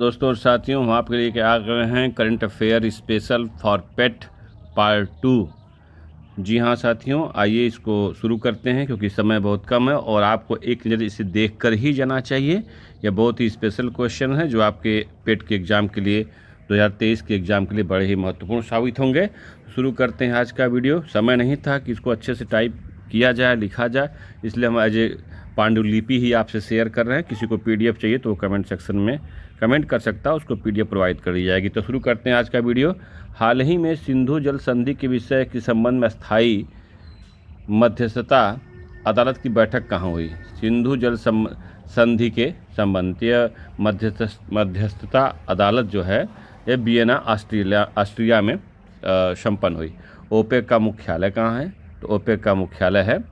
दोस्तों और साथियों, हम आपके लिए आ गए हैं current affair special for pet part 2। जी हाँ साथियों, आइए इसको शुरू करते हैं क्योंकि समय बहुत कम है और आपको एक नज़र इसे देखकर ही जाना चाहिए। यह बहुत ही स्पेशल क्वेश्चन है जो आपके पेट के एग्ज़ाम के लिए 2023 के एग्ज़ाम के लिए बड़े ही महत्वपूर्ण साबित होंगे। शुरू करते हैं आज का वीडियो। समय नहीं था कि इसको अच्छे से टाइप किया जाए, लिखा जाए, इसलिए हम एज ए पांडुलिपि ही आपसे शेयर कर रहे हैं। किसी को पीडीएफ चाहिए तो कमेंट सेक्शन में कमेंट कर सकता है, उसको पीडीएफ प्रोवाइड कर दी जाएगी। तो शुरू करते हैं आज का वीडियो। हाल ही में सिंधु जल संधि के विषय के संबंध में स्थायी मध्यस्थता अदालत की बैठक कहाँ हुई? सिंधु जल संधि के संबंध यह मध्यस्थता अदालत जो है यह वियना ऑस्ट्रिया में संपन्न हुई। ओपेक का मुख्यालय कहाँ है? तो ओपेक का मुख्यालय है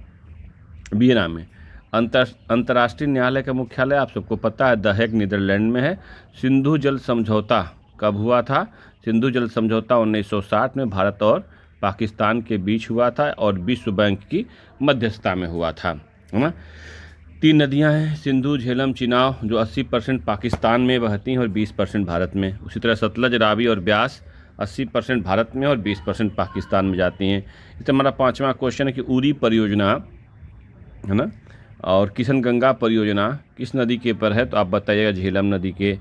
वियना में। अंतर्राष्ट्रीय न्यायालय का मुख्यालय आप सबको पता है द हेग नीदरलैंड में है। सिंधु जल समझौता कब हुआ था? सिंधु जल समझौता 1960 में भारत और पाकिस्तान के बीच हुआ था और विश्व बैंक की मध्यस्थता में हुआ था, है ना। 3 नदियां हैं, सिंधु, झेलम, चिनाब, जो 80% पाकिस्तान में बहती हैं और 20% भारत में। उसी तरह सतलज, रावी और ब्यास 80% भारत में और 20% पाकिस्तान में जाती हैं। इस हमारा 5वां क्वेश्चन है कि उरी परियोजना, है ना, और किशनगंगा परियोजना किस नदी के पर है? तो आप बताइएगा झेलम नदी के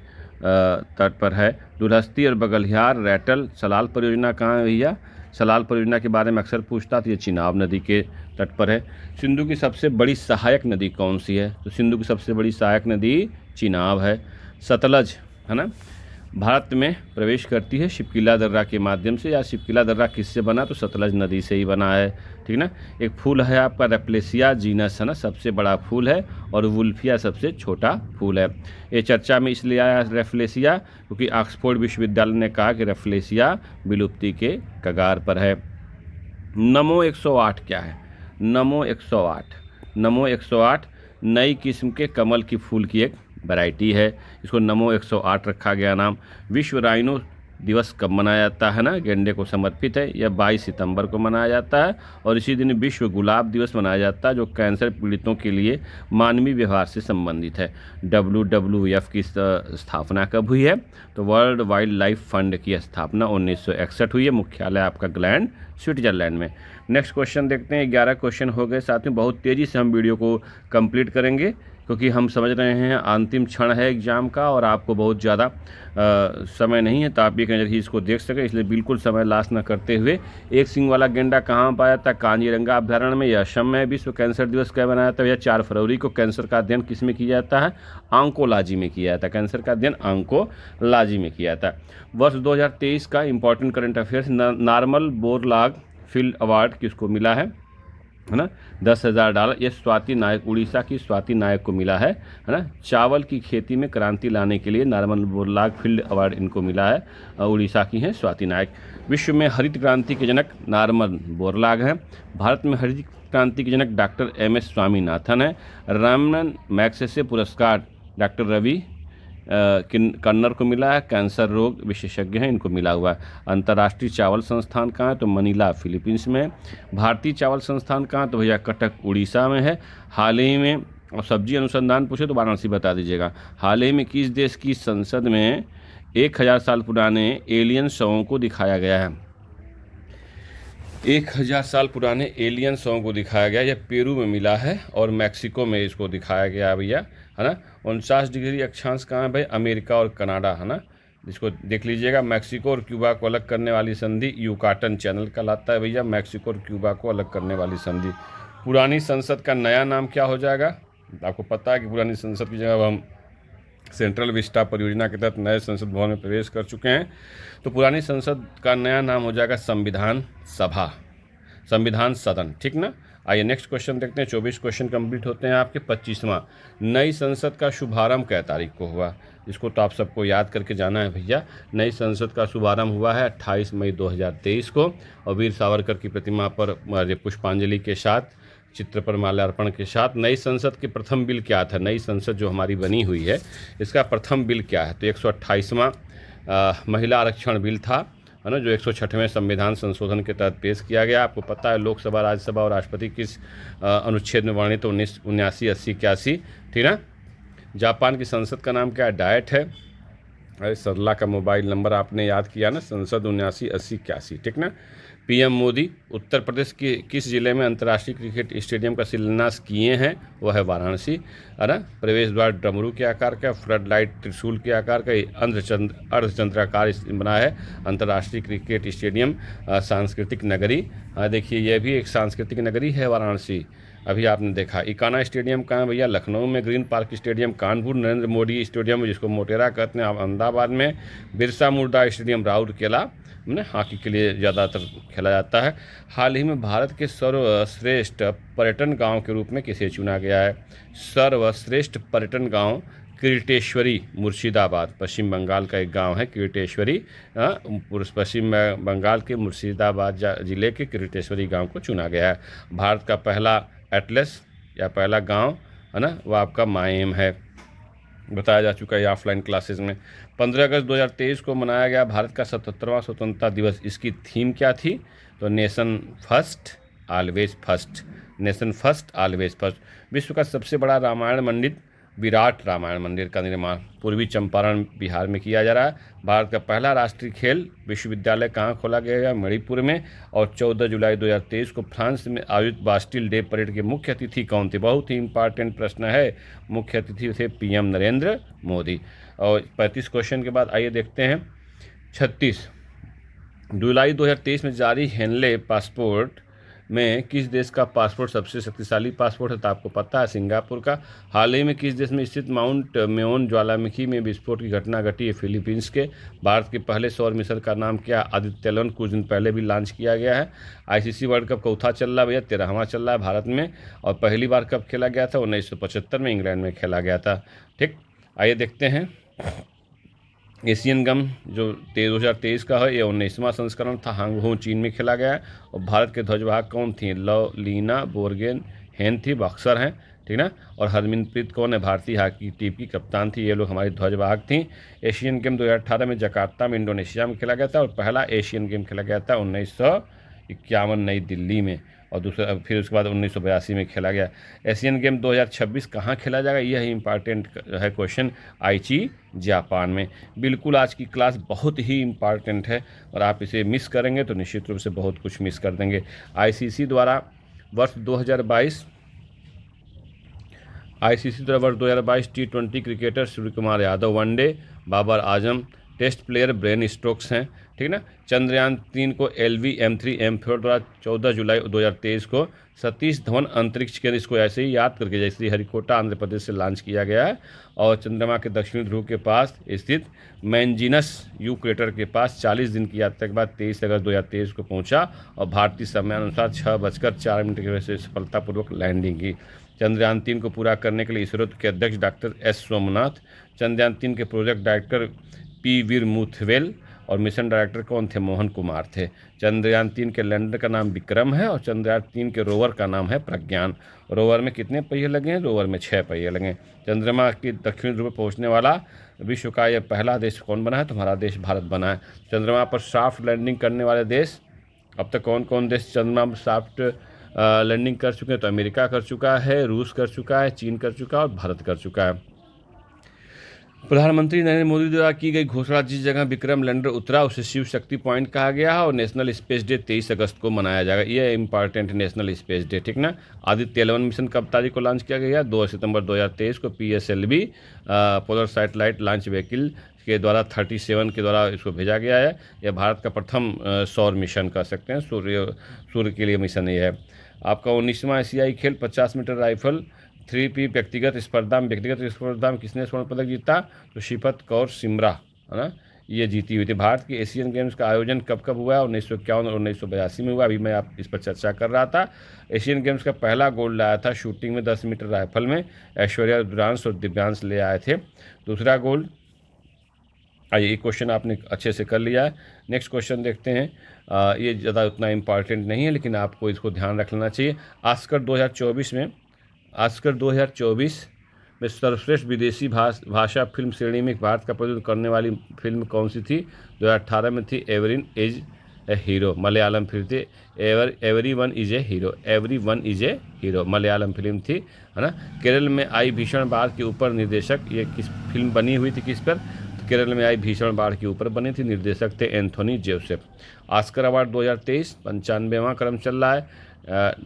तट पर है। दुलहस्ती और बगलियार, रैटल, सलाल परियोजना कहाँ है भैया? सलाल परियोजना के बारे में अक्सर पूछता तो ये चिनाब नदी के तट पर है। सिंधु की सबसे बड़ी सहायक नदी कौन सी है? तो सिंधु की सबसे बड़ी सहायक नदी चिनाब है। सतलज, है ना, भारत में प्रवेश करती है शिपकिला दर्रा के माध्यम से। या शिपकिला दर्रा किससे बना? तो सतलज नदी से ही बना है, ठीक ना। एक फूल है आपका रेफ्लेसिया जीनस, है ना, सबसे बड़ा फूल है, और वुल्फिया सबसे छोटा फूल है। ये चर्चा में इसलिए आया रेफ्लेसिया क्योंकि ऑक्सफोर्ड विश्वविद्यालय ने कहा कि रेफ्लेसिया विलुप्ति के कगार पर है। नमो 108 क्या है? नमो 108 नई किस्म के कमल की फूल की एक वैरायटी है, इसको नमो 108 रखा गया नाम। विश्व राइनो दिवस कब मनाया जाता है? ना, गेंडे को समर्पित है। यह 22 सितंबर को मनाया जाता है और इसी दिन विश्व गुलाब दिवस मनाया जाता है जो कैंसर पीड़ितों के लिए मानवीय व्यवहार से संबंधित है। WWF की स्थापना कब हुई है? तो वर्ल्ड वाइल्ड लाइफ फंड की स्थापना 1961 हुई है। मुख्यालय आपका ग्लैंड, स्विट्जरलैंड में। नेक्स्ट क्वेश्चन देखते हैं। 11 क्वेश्चन हो गए साथियों, बहुत तेज़ी से हम वीडियो को कंप्लीट करेंगे क्योंकि हम समझ रहे हैं अंतिम क्षण है एग्ज़ाम का और आपको बहुत ज़्यादा समय नहीं है, तो आप एक नज़र ही इसको देख सकें, इसलिए बिल्कुल समय लास्ट न करते हुए। एक सिंग वाला गेंडा कहाँ पाया था? कांजीरंगा अभ्यारण्य में। यह असम में। विश्व कैंसर दिवस कब मनाया था? यह 4 फरवरी को। कैंसर का अध्ययन किस में किया जाता है? ऑन्कोलॉजी में किया जाता है। कैंसर का अध्ययन ऑन्कोलॉजी में किया जाता है। वर्ष 2023 का important current affairs, normal Borlaug field award किसको मिला है ना? $10,000। ये स्वाति नायक, उड़ीसा की स्वाति नायक को मिला है ना। चावल की खेती में क्रांति लाने के लिए नॉर्मन बोरलाग फील्ड अवार्ड इनको मिला है, उड़ीसा की हैं स्वाति नायक। विश्व में हरित क्रांति के जनक नॉर्मन बोरलाग हैं। भारत में हरित क्रांति के जनक डॉक्टर MS स्वामीनाथन है। रमन मैग्सेसे पुरस्कार डॉक्टर रवि कन्नर को मिला है, कैंसर रोग विशेषज्ञ हैं, इनको मिला हुआ है। अंतर्राष्ट्रीय चावल संस्थान कहाँ है? तो मनीला फिलीपींस में। भारतीय चावल संस्थान कहाँ? तो भैया कटक उड़ीसा में है। हाल ही में, और सब्जी अनुसंधान पूछे तो वाराणसी बता दीजिएगा। हाल ही में किस देश की संसद में 1000 साल पुराने एलियन शवों को दिखाया गया है? 1000 साल पुराने एलियन शवों को दिखाया गया। यह पेरू में मिला है और मैक्सिको में इसको दिखाया गया भैया, है ना। 49 डिग्री अक्षांश कहाँ है भाई? अमेरिका और कनाडा, है ना, इसको देख लीजिएगा। मैक्सिको और क्यूबा को अलग करने वाली संधि यूकाटन चैनल कहलाता है भैया। मैक्सिको और क्यूबा को अलग करने वाली संधि। पुरानी संसद का नया नाम क्या हो जाएगा? आपको पता है कि पुरानी संसद की जगह हम सेंट्रल विस्टा परियोजना के तहत नए संसद भवन में प्रवेश कर चुके हैं, तो पुरानी संसद का नया नाम हो जाएगा संविधान सभा, संविधान सदन, ठीक ना। आइए नेक्स्ट क्वेश्चन देखते हैं। 24 क्वेश्चन कंप्लीट होते हैं आपके। 25वां, नई संसद का शुभारंभ कै तारीख को हुआ? इसको तो आप सबको याद करके जाना है भैया। नई संसद का शुभारंभ हुआ है 28 मई 2023 को, और वीर सावरकर की प्रतिमा पर पुष्पांजलि के साथ, चित्र पर माल्यार्पण के साथ। नई संसद के प्रथम बिल क्या था? नई संसद जो हमारी बनी हुई है इसका प्रथम बिल क्या है? तो 128वां महिला आरक्षण बिल था, है ना, जो 106वें संविधान संशोधन के तहत पेश किया गया। आपको पता है लोकसभा, राज्यसभा और राष्ट्रपति किस अनुच्छेद में वर्णित? 1979, 80, 81, ठीक ना। जापान की संसद का नाम क्या है? डायट है। अरे सरला का मोबाइल नंबर आपने याद किया ना, 77798081, ठीक ना। पीएम मोदी उत्तर प्रदेश के किस जिले में अंतर्राष्ट्रीय क्रिकेट स्टेडियम का शिलान्यास किए हैं? वह है वाराणसी, है ना। प्रवेश द्वार डमरू के आकार का, फ्लड लाइट त्रिशूल के आकार का, अर्धचंद्राकार बना है अंतर्राष्ट्रीय क्रिकेट स्टेडियम। सांस्कृतिक नगरी, हाँ देखिए ये भी एक सांस्कृतिक नगरी है वाराणसी। अभी आपने देखा इकाना स्टेडियम कहाँ है भैया? लखनऊ में। Green park stadium Kanpur. Narendra Modi stadium जिसको मोटेरा कहते हैं अहमदाबाद में। बिरसा मुंडा स्टेडियम राउरकेला में हॉकी के लिए ज़्यादातर खेला जाता है। हाल ही में भारत के सर्वश्रेष्ठ पर्यटन गांव के रूप में किसे चुना गया है? सर्वश्रेष्ठ पर्यटन गांव किरीटेश्वरी, मुर्शिदाबाद, पश्चिम बंगाल का एक गांव है किरीटेश्वरी। पश्चिम बंगाल के मुर्शिदाबाद जिले के किरीटेश्वरी गांव को चुना गया है। भारत का पहला एटलस या पहला गांव, है ना, वो आपका माएम है, बताया जा चुका है ऑफलाइन क्लासेस में। 15 अगस्त 2023 को मनाया गया भारत का 77वां स्वतंत्रता दिवस। इसकी थीम क्या थी? तो nation first always first, nation first always first. विश्व का सबसे बड़ा रामायण मंदिर, विराट रामायण मंदिर का निर्माण पूर्वी चंपारण बिहार में किया जा रहा है। भारत का पहला राष्ट्रीय खेल विश्वविद्यालय कहाँ खोला गया है? मणिपुर में। और 14 जुलाई 2023 को फ्रांस में आयोजित बास्टिल डे परेड के मुख्य अतिथि कौन थे? बहुत ही इंपॉर्टेंट प्रश्न है। मुख्य अतिथि थे पीएम नरेंद्र मोदी। और 35 क्वेश्चन के बाद आइए देखते हैं 36 जुलाई 2023 में जारी हेनले पासपोर्ट में किस देश का पासपोर्ट सबसे शक्तिशाली पासपोर्ट है? तो आपको पता है सिंगापुर का। हाल ही में किस देश में स्थित माउंट मेओन ज्वालामुखी में विस्फोट की घटना घटी है? फिलीपींस के। भारत के पहले सौर मिशन का नाम क्या? आदित्य L1 कुछ दिन पहले भी लॉन्च किया गया है। आईसीसी वर्ल्ड कप चौथा चल रहा है भैया, 13वां चल रहा है भारत में। और पहली बार कब खेला गया था? 1975 में इंग्लैंड में खेला गया था। ठीक, आइए देखते हैं एशियन गेम जो 2023 का है, ये 19वां संस्करण था। हांगकांग चीन में खेला गया है। और भारत के ध्वजवाहक कौन थी? लीना बोरगोहेन हेन थी, बॉक्सर हैं, ठीक ना। और हरमनप्रीत कौन है? भारतीय हॉकी टीम की कप्तान थी। ये लोग हमारी ध्वजवाहक थी। एशियन गेम 2018 में जकार्ता में इंडोनेशिया में खेला गया था। और पहला एशियन गेम खेला गया था 1951 नई दिल्ली में। और दूसरा फिर उसके बाद 1982 में खेला गया। एशियन गेम 2026 कहाँ खेला जाएगा? यह इम्पॉर्टेंट है क्वेश्चन। आईची जापान में। बिल्कुल आज की क्लास बहुत ही इम्पॉर्टेंट है और आप इसे मिस करेंगे तो निश्चित रूप से बहुत कुछ मिस कर देंगे। आईसीसी द्वारा वर्ष 2022 T20 cricketer Surya Kumar Yadav one day, Babar Azam test player, brain strokes हैं, ठीक ना। चंद्रयान 3 को LV-M3-M4 द्वारा 14 जुलाई 2023 को सतीश धवन अंतरिक्ष केंद्र, इसको ऐसे ही याद करके जैसे हरिकोटा आंध्र प्रदेश से लॉन्च किया गया है। और चंद्रमा के दक्षिणी ध्रुव के पास स्थित मैंजिनस यू क्रेटर के पास 40 दिन की यात्रा के बाद 23 अगस्त 2023 को पहुंचा और भारतीय समय अनुसार 6:04 की वजह से सफलतापूर्वक लैंडिंग की। चंद्रयान 3 को पूरा करने के लिए इसरो के अध्यक्ष डॉक्टर S सोमनाथ, चंद्रयान 3 के प्रोजेक्ट डायरेक्टर P वीर मुथवेल और मिशन डायरेक्टर कौन थे? मोहन कुमार थे। चंद्रयान 3 के लैंडर का नाम विक्रम है और चंद्रयान 3 के रोवर का नाम है प्रज्ञान। रोवर में कितने पहिए लगे हैं? रोवर में 6 पहिए लगे। चंद्रमा की दक्षिणी ध्रुव पर पहुंचने वाला विश्व का यह पहला देश कौन बना है? तो हमारा देश भारत बना है। चंद्रमा पर सॉफ्ट लैंडिंग करने वाले देश अब तक कौन कौन देश चंद्रमा पर सॉफ्ट लैंडिंग कर चुके हैं? तो अमेरिका कर चुका है, रूस कर चुका है, चीन कर चुका है और भारत कर चुका है। प्रधानमंत्री नरेंद्र मोदी द्वारा की गई घोषणा, जिस जगह विक्रम लैंडर उतरा उसे शिव शक्ति पॉइंट कहा गया है और नेशनल स्पेस डे 23 अगस्त को मनाया जाएगा। ये इंपॉर्टेंट नेशनल स्पेस डे, ठीक ना। आदित्य L1 मिशन कब तारीख को लॉन्च किया गया? 2 सितंबर 2023 को PSLV polar satellite launch vehicle के द्वारा 37 के द्वारा इसको भेजा गया है। यह भारत का प्रथम सौर मिशन कह सकते हैं, सूर्य के लिए मिशन ये है। आपका 19वां एशियाई खेल 50 मीटर राइफल 3P व्यक्तिगत स्पर्धा में किसने स्वर्ण पदक जीता? तो शिपत कौर सिमरा, है ना, ये जीती हुई थी। भारत के एशियन गेम्स का आयोजन कब कब हुआ है? 1951 और 1982 में हुआ। अभी मैं आप इस पर चर्चा कर रहा था। एशियन गेम्स का पहला गोल्ड लाया था शूटिंग में 10 मीटर राइफल में, ऐश्वर्या रुद्रांश और दिव्यांश ले आए थे दूसरा गोल्ड। आइए, ये क्वेश्चन आपने अच्छे से कर लिया है। नेक्स्ट क्वेश्चन देखते हैं। ये ज़्यादा उतना इम्पॉर्टेंट नहीं है लेकिन आपको इसको ध्यान रख लेना चाहिए। ऑस्कर 2024 में सर्वश्रेष्ठ विदेशी भाषा फिल्म श्रेणी में भारत का प्रतिनिधित्व करने वाली फिल्म कौन सी थी? 2018 में थी everyone is a hero, Malayalam film थी। Everyone is a hero Malayalam film थी, है ना। केरल में आई भीषण बाढ़ के ऊपर निर्देशक, ये किस फिल्म बनी हुई थी? किस पर? केरल में आई भीषण बाढ़ के ऊपर बने थे, निर्देशक थे एंथोनी जोसेफ। ऑस्कर अवार्ड 2023 95वां क्रम चल रहा है।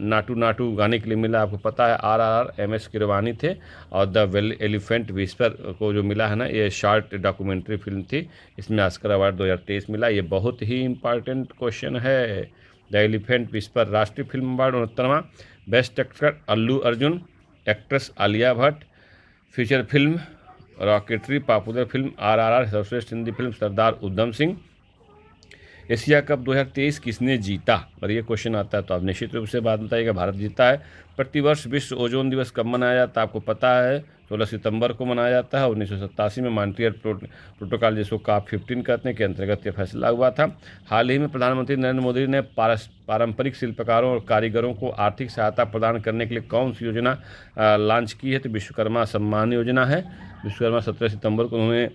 नाटू नाटू गाने के लिए मिला, आपको पता है RRR MS कीरवानी थे। और द एलिफेंट विस्पर को जो मिला है ना, ये शॉर्ट डॉक्यूमेंट्री फिल्म थी, इसमें ऑस्कर अवार्ड 2023 मिला। ये बहुत ही इंपॉर्टेंट क्वेश्चन है। द एलिफेंट विस्पर राष्ट्रीय फिल्म अवार्ड 69वां। Best actor Allu Arjun, actress Alia Bhatt, feature film Rocketry, popular film RRR, सर्वश्रेष्ठ Hindi film Sardar Udham Singh. Asia cup 2023 किसने जीता? और ये क्वेश्चन आता है तो आप निश्चित रूप से बात बताइएगा, भारत जीता है। प्रतिवर्ष विश्व ओजोन दिवस कब मनाया जाता है? आपको पता है 16 सितंबर को मनाया जाता है। 1987 में मॉन्ट्रियल प्रोटोकॉल, जिसको COP 15 कहते हैं, के अंतर्गत ये फैसला हुआ था। हाल ही में प्रधानमंत्री नरेंद्र मोदी ने पारंपरिक शिल्पकारों और कारीगरों को आर्थिक सहायता प्रदान करने के लिए कौन सी योजना लॉन्च की है? तो विश्वकर्मा सम्मान योजना है। विश्वकर्मा 17 सितंबर को उन्होंने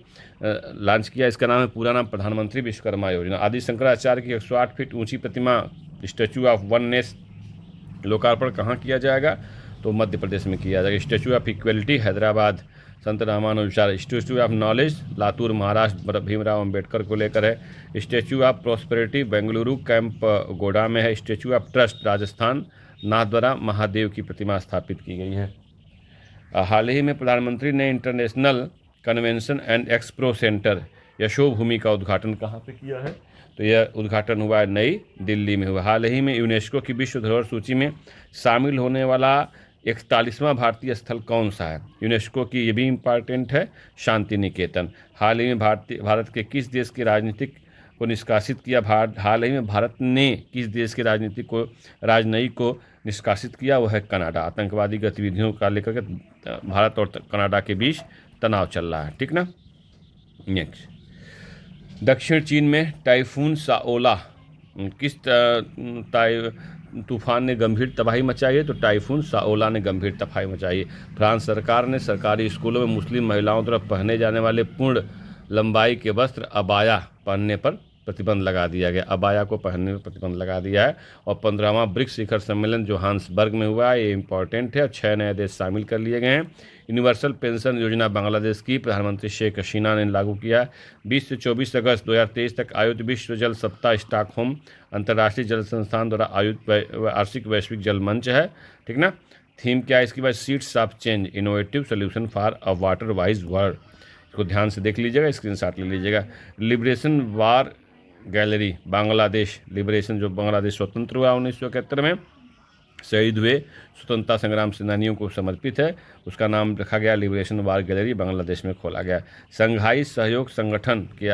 लॉन्च किया। इसका नाम है, पूरा नाम प्रधानमंत्री विश्वकर्मा योजना। आदि शंकराचार्य की 108 फीट ऊंची प्रतिमा स्टैचू ऑफ वननेस लोकार्पण कहाँ किया जाएगा? तो मध्य प्रदेश में किया जाएगा। Statue of equality Hyderabad Sant Ramanujacharya. Statue of knowledge Latur Maharashtra Bhimrao Ambedkar को लेकर है। Statue of prosperity Bengaluru camp गोडा में है। Statue of trust Rajasthan Nathdwara Mahadev की प्रतिमा स्थापित की गई है। हाल ही में प्रधानमंत्री ने international convention and expo centre Yashobhoomi का उद्घाटन कहाँ पे किया है? तो यह उद्घाटन हुआ है नई दिल्ली में हुआ। हाल ही में यूनेस्को की विश्व धरोहर सूची में शामिल होने वाला 41वां भारतीय स्थल कौन सा है? यूनेस्को की ये भी इम्पॉर्टेंट है, शांति निकेतन। हाल ही में भारत के किस देश की राजनीतिक को निष्कासित किया? हाल ही में भारत ने किस देश के राजनयिक को निष्कासित किया? वो है कनाडा। आतंकवादी गतिविधियों का लेकर के भारत और कनाडा के बीच तनाव चल रहा है, ठीक ना। नेक्स्ट, दक्षिण चीन में टाइफून साओला किस तूफान ने गंभीर तबाही मचाई है? तो टाइफून साओला ने गंभीर तबाही मचाई है। फ्रांस सरकार ने सरकारी स्कूलों में मुस्लिम महिलाओं द्वारा पहने जाने वाले पूर्ण लंबाई के वस्त्र अबाया पहनने पर प्रतिबंध लगा दिया गया। अबाया को पहनने पर प्रतिबंध लगा दिया है। और 15वां ब्रिक्स शिखर सम्मेलन जोहान्सबर्ग में हुआ है, ये इंपॉर्टेंट है। 6 नए देश शामिल कर लिए गए हैं। यूनिवर्सल पेंशन योजना बांग्लादेश की प्रधानमंत्री शेख हसीना ने लागू किया। 20 से 24 अगस्त 2023 तक आयोजित विश्व जल सप्ताह स्टॉकहोम अंतर्राष्ट्रीय जल संस्थान द्वारा आयोजित वार्षिक वैश्विक जल मंच है, ठीक ना। थीम क्या है इसके बाद? Seeds of change, innovative solution for a water wise world. इसको ध्यान से देख लीजिएगा, स्क्रीनशॉट ले लीजिएगा। लिबरेशन वार गैलरी बांग्लादेश, लिबरेशन जो बांग्लादेश स्वतंत्र हुआ 1971 में, शहीद हुए स्वतंत्रता संग्राम सेनानियों को समर्पित है, उसका नाम रखा गया लिबरेशन वार गैलरी, बांग्लादेश में खोला गया। संघाई सहयोग संगठन के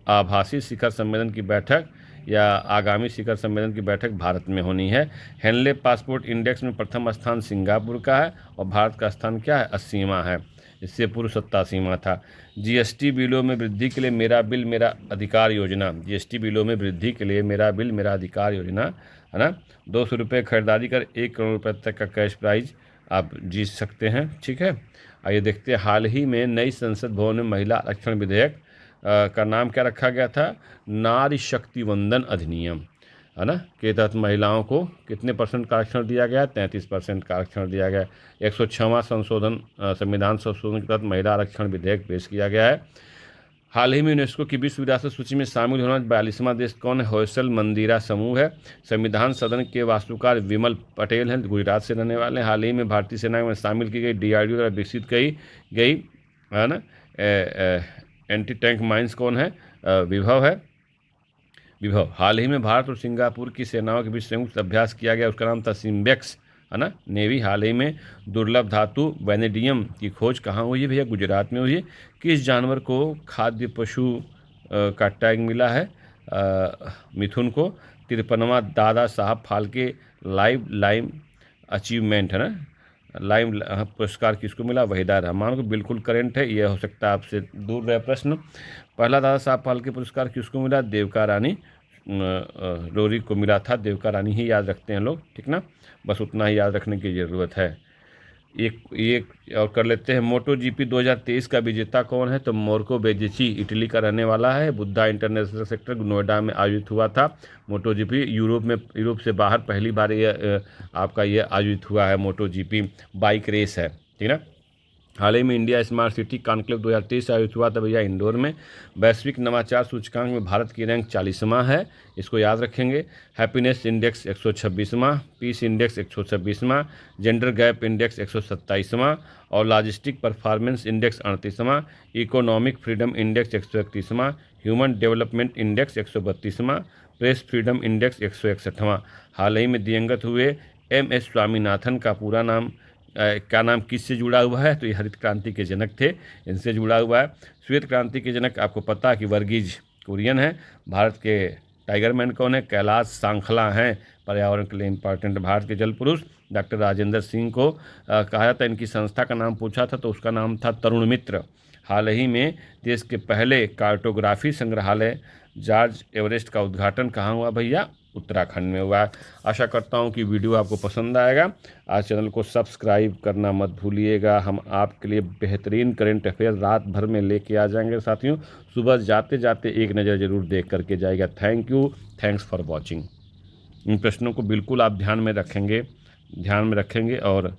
आभासी शिखर सम्मेलन की बैठक या आगामी शिखर सम्मेलन की बैठक भारत में होनी है। हेनले पासपोर्ट इंडेक्स में प्रथम स्थान सिंगापुर का है और भारत का स्थान क्या है? 80वां है। इससे पूर्व 87वां था। जीएसटी बिलों में वृद्धि के लिए मेरा बिल मेरा अधिकार योजना, जीएसटी बिलों में वृद्धि के लिए मेरा बिल मेरा अधिकार योजना है ना। 200 रुपये खरीदारी कर 1 करोड़ रुपये तक का कैश प्राइज आप जीत सकते हैं, ठीक है। आइए देखते हैं, हाल ही में नई संसद भवन में महिला आरक्षण विधेयक का नाम क्या रखा गया था? नारी शक्ति वंदन अधिनियम, है ना, के तहत महिलाओं को कितने % का आरक्षण दिया गया? 33% का आरक्षण दिया गया। 106वां संविधान संशोधन के तहत महिला आरक्षण विधेयक पेश किया गया है। हाल ही में यूनेस्को की विश्व विरासत सूची में शामिल होना 42वां देश कौन है? होयसल मंदिरा समूह है। संविधान सदन के वास्तुकार विमल पटेल हैं, गुजरात से रहने वाले हैं। हाल ही में भारतीय सेना में शामिल की गई DRDO द्वारा विकसित गई है ना एंटी टैंक माइंस कौन है? विभव है। विभव। हाल ही में भारत और सिंगापुर की सेनाओं के बीच संयुक्त अभ्यास किया गया, उसका नाम था सिम्बेक्स, है ना, नेवी। हाल ही में दुर्लभ धातु वैनेडियम की खोज कहाँ हुई है भैया? गुजरात में हुई है। किस जानवर को खाद्य पशु का टैग मिला है? मिथुन को। 53वां दादा साहब फाल्के लाइम अचीवमेंट, है ना, लाइम पुरस्कार किसको मिला? वहीदा रहमान को। बिल्कुल करेंट है, यह हो सकता है आपसे दूर रहे प्रश्न। पहला दादा साहब फाल्के पुरस्कार किसको मिला? देविका रानी रोरी को मिला था। देविका रानी ही याद रखते हैं लोग, ठीक ना, बस उतना ही याद रखने की ज़रूरत है। एक और कर लेते हैं। मोटो GP 2023 का विजेता कौन है? तो मोर्को बेजिची इटली का रहने वाला है। बुद्धा इंटरनेशनल सेक्टर नोएडा में आयोजित हुआ था। मोटो GP यूरोप से बाहर पहली बार ये आपका ये आयोजित हुआ है। मोटो GP बाइक रेस है, ठीक ना। हाल ही में इंडिया स्मार्ट सिटी कॉन्क्लेव 2023 आयोजित हुआ था भैया इंदौर में। वैश्विक नवाचार सूचकांक में भारत की रैंक 40वां है, इसको याद रखेंगे। हैप्पीनेस इंडेक्स 126वां, पीस इंडेक्स 126वां, जेंडर गैप इंडेक्स 127वां और लॉजिस्टिक परफॉर्मेंस इंडेक्स 38वां, इकोनॉमिक फ्रीडम इंडेक्स 131वां, ह्यूमन डेवलपमेंट इंडेक्स 132वां, प्रेस फ्रीडम इंडेक्स 161वां। हाल ही में दिवंगत हुए MS स्वामीनाथन का पूरा नाम क्या नाम किससे जुड़ा हुआ है, तो ये हरित क्रांति के जनक थे, इनसे जुड़ा हुआ है। श्वेत क्रांति के जनक आपको पता है कि वर्गीज कुरियन है। भारत के टाइगर मैन कौन है, कैलाश सांखला हैं, पर्यावरण के लिए इम्पॉर्टेंट। भारत के जल पुरुष डॉक्टर राजेंद्र सिंह को कहा जाता है, इनकी संस्था का नाम पूछा था तो उसका नाम था तरुण मित्र। हाल ही में देश के पहले कार्टोग्राफी संग्रहालय जॉर्ज एवरेस्ट का उद्घाटन कहाँ हुआ भैया, उत्तराखंड में हुआ है। आशा करता हूँ कि वीडियो आपको पसंद आएगा। आज चैनल को सब्सक्राइब करना मत भूलिएगा। हम आपके लिए बेहतरीन करंट अफेयर रात भर में लेके आ जाएंगे साथियों। सुबह जाते जाते एक नज़र ज़रूर देख करके जाएगा। Thank you, thanks for watching. इन प्रश्नों को बिल्कुल आप ध्यान में रखेंगे और